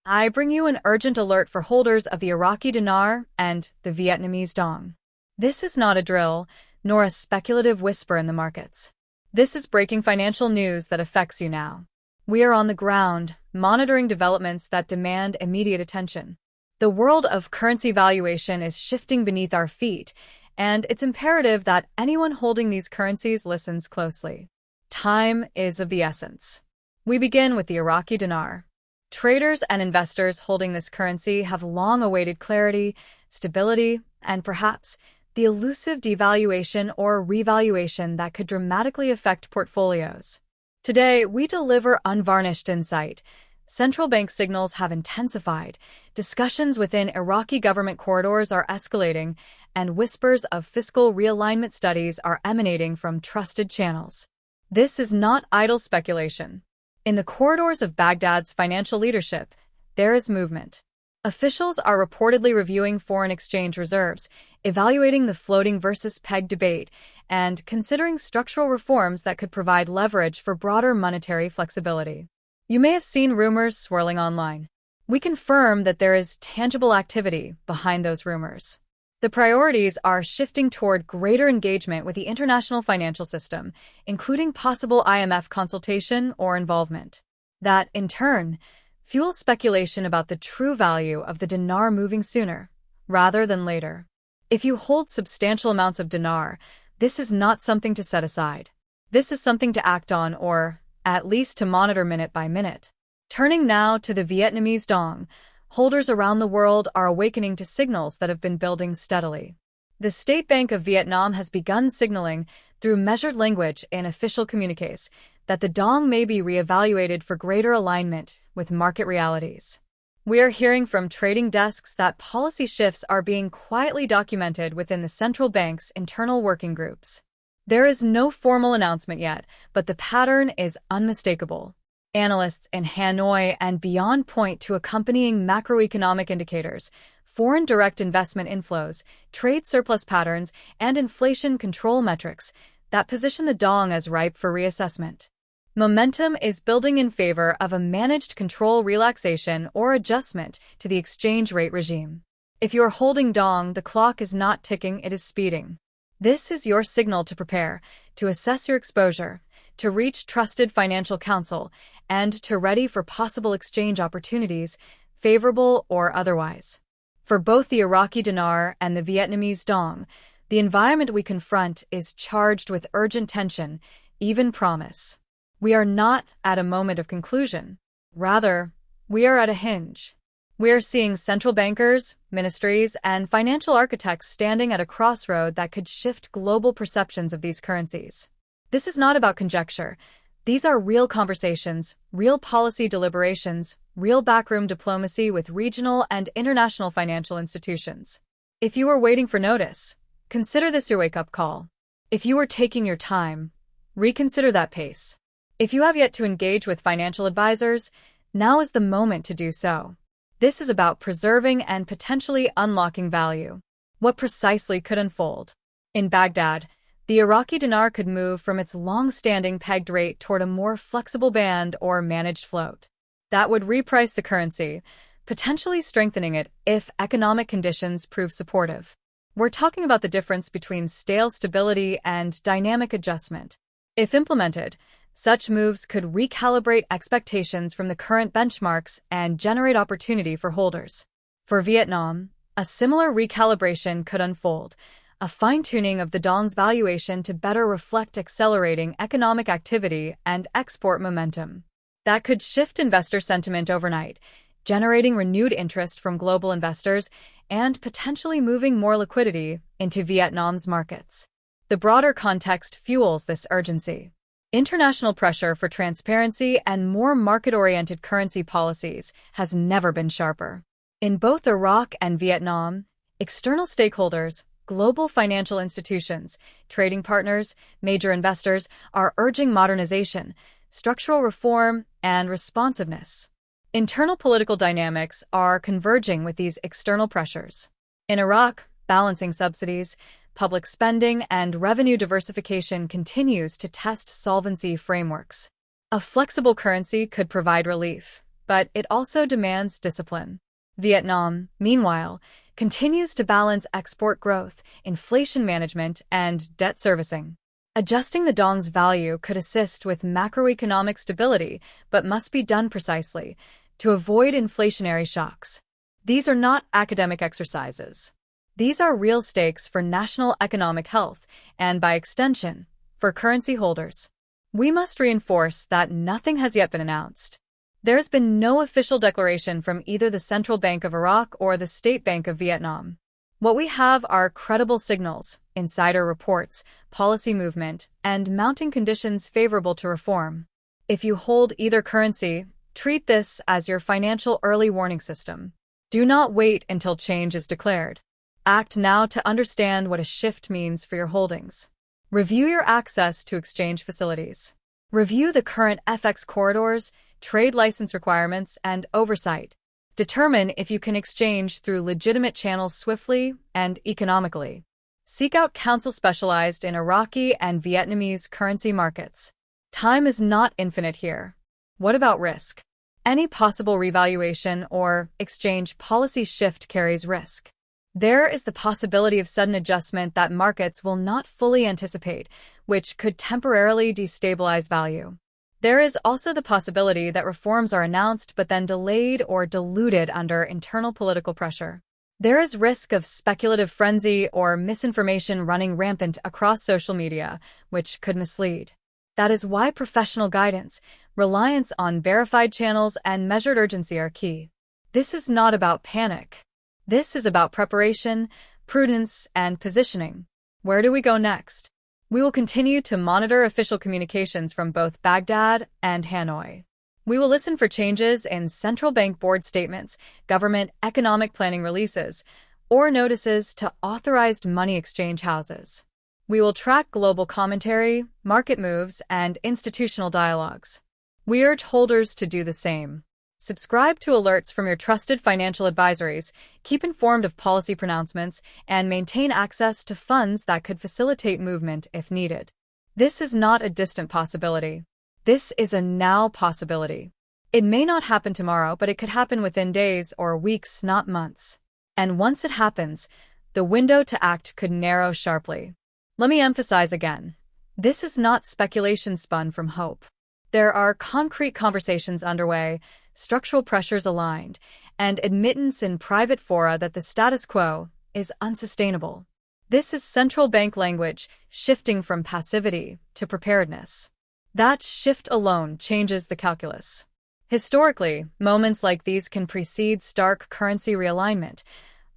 I bring you an urgent alert for holders of the Iraqi Dinar and the Vietnamese Dong. This is not a drill, nor a speculative whisper in the markets. This is breaking financial news that affects you now. We are on the ground, monitoring developments that demand immediate attention. The world of currency valuation is shifting beneath our feet, and it's imperative that anyone holding these currencies listens closely. Time is of the essence. We begin with the Iraqi dinar. Traders and investors holding this currency have long awaited clarity, stability, and perhaps the elusive devaluation or revaluation that could dramatically affect portfolios. Today, we deliver unvarnished insight. Central bank signals have intensified, discussions within Iraqi government corridors are escalating, and whispers of fiscal realignment studies are emanating from trusted channels. This is not idle speculation. In the corridors of Baghdad's financial leadership, there is movement. Officials are reportedly reviewing foreign exchange reserves, evaluating the floating versus peg debate, and considering structural reforms that could provide leverage for broader monetary flexibility. You may have seen rumors swirling online. We confirm that there is tangible activity behind those rumors. The priorities are shifting toward greater engagement with the international financial system, including possible IMF consultation or involvement. That, in turn, fuels speculation about the true value of the dinar moving sooner, rather than later. If you hold substantial amounts of dinar, this is not something to set aside. This is something to act on or, at least, to monitor minute by minute. Turning now to the Vietnamese Dong, holders around the world are awakening to signals that have been building steadily. The State Bank of Vietnam has begun signaling, through measured language in official communiques, that the Dong may be reevaluated for greater alignment with market realities. We are hearing from trading desks that policy shifts are being quietly documented within the central bank's internal working groups. There is no formal announcement yet, but the pattern is unmistakable. Analysts in Hanoi and beyond point to accompanying macroeconomic indicators, foreign direct investment inflows, trade surplus patterns, and inflation control metrics that position the Dong as ripe for reassessment. Momentum is building in favor of a managed control relaxation or adjustment to the exchange rate regime. If you are holding Dong, the clock is not ticking, it is speeding. This is your signal to prepare, to assess your exposure, to reach trusted financial counsel, and to ready for possible exchange opportunities, favorable or otherwise. For both the Iraqi dinar and the Vietnamese Dong, the environment we confront is charged with urgent tension, even promise. We are not at a moment of conclusion. Rather, we are at a hinge. We are seeing central bankers, ministries, and financial architects standing at a crossroad that could shift global perceptions of these currencies. This is not about conjecture. These are real conversations, real policy deliberations, real backroom diplomacy with regional and international financial institutions. If you are waiting for notice, consider this your wake-up call. If you are taking your time, reconsider that pace. If you have yet to engage with financial advisors, now is the moment to do so. This is about preserving and potentially unlocking value. What precisely could unfold? In Baghdad, the Iraqi dinar could move from its long-standing pegged rate toward a more flexible band or managed float. That would reprice the currency, potentially strengthening it if economic conditions prove supportive. We're talking about the difference between stale stability and dynamic adjustment. If implemented, such moves could recalibrate expectations from the current benchmarks and generate opportunity for holders. For Vietnam, a similar recalibration could unfold, a fine-tuning of the Dong's valuation to better reflect accelerating economic activity and export momentum. That could shift investor sentiment overnight, generating renewed interest from global investors and potentially moving more liquidity into Vietnam's markets. The broader context fuels this urgency. International pressure for transparency and more market-oriented currency policies has never been sharper. In both Iraq and Vietnam, external stakeholders, global financial institutions, trading partners, major investors are urging modernization, structural reform, and responsiveness. Internal political dynamics are converging with these external pressures. In Iraq, balancing subsidies, public spending, and revenue diversification continues to test solvency frameworks. A flexible currency could provide relief, but it also demands discipline. Vietnam, meanwhile, continues to balance export growth, inflation management, and debt servicing. Adjusting the dong's value could assist with macroeconomic stability, but must be done precisely to avoid inflationary shocks. These are not academic exercises. These are real stakes for national economic health and, by extension, for currency holders. We must reinforce that nothing has yet been announced. There has been no official declaration from either the Central Bank of Iraq or the State Bank of Vietnam. What we have are credible signals, insider reports, policy movement, and mounting conditions favorable to reform. If you hold either currency, treat this as your financial early warning system. Do not wait until change is declared. Act now to understand what a shift means for your holdings. Review your access to exchange facilities. Review the current FX corridors, trade license requirements, and oversight. Determine if you can exchange through legitimate channels swiftly and economically. Seek out counsel specialized in Iraqi and Vietnamese currency markets. Time is not infinite here. What about risk? Any possible revaluation or exchange policy shift carries risk. There is the possibility of sudden adjustment that markets will not fully anticipate, which could temporarily destabilize value. There is also the possibility that reforms are announced but then delayed or diluted under internal political pressure. There is risk of speculative frenzy or misinformation running rampant across social media, which could mislead. That is why professional guidance, reliance on verified channels, and measured urgency are key. This is not about panic. This is about preparation, prudence, and positioning. Where do we go next? We will continue to monitor official communications from both Baghdad and Hanoi. We will listen for changes in central bank board statements, government economic planning releases, or notices to authorized money exchange houses. We will track global commentary, market moves, and institutional dialogues. We urge holders to do the same. Subscribe to alerts from your trusted financial advisories, keep informed of policy pronouncements, and maintain access to funds that could facilitate movement if needed. This is not a distant possibility. This is a now possibility. It may not happen tomorrow, but it could happen within days or weeks, not months. And once it happens, the window to act could narrow sharply. Let me emphasize again, this is not speculation spun from hope. There are concrete conversations underway, structural pressures aligned, and admittance in private fora that the status quo is unsustainable. This is central bank language shifting from passivity to preparedness. That shift alone changes the calculus. Historically, moments like these can precede stark currency realignment,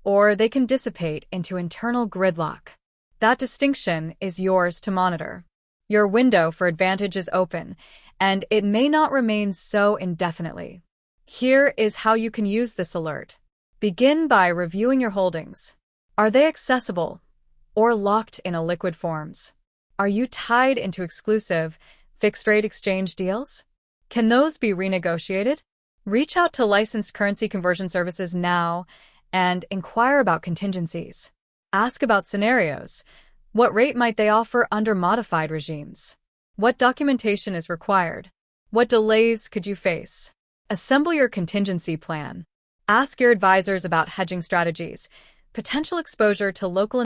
or they can dissipate into internal gridlock. That distinction is yours to monitor. Your window for advantage is open, and it may not remain so indefinitely. Here is how you can use this alert. Begin by reviewing your holdings. Are they accessible or locked in illiquid forms? Are you tied into exclusive, fixed-rate exchange deals? Can those be renegotiated? Reach out to licensed currency conversion services now and inquire about contingencies. Ask about scenarios. What rate might they offer under modified regimes? What documentation is required? What delays could you face? Assemble your contingency plan. Ask your advisors about hedging strategies, potential exposure to local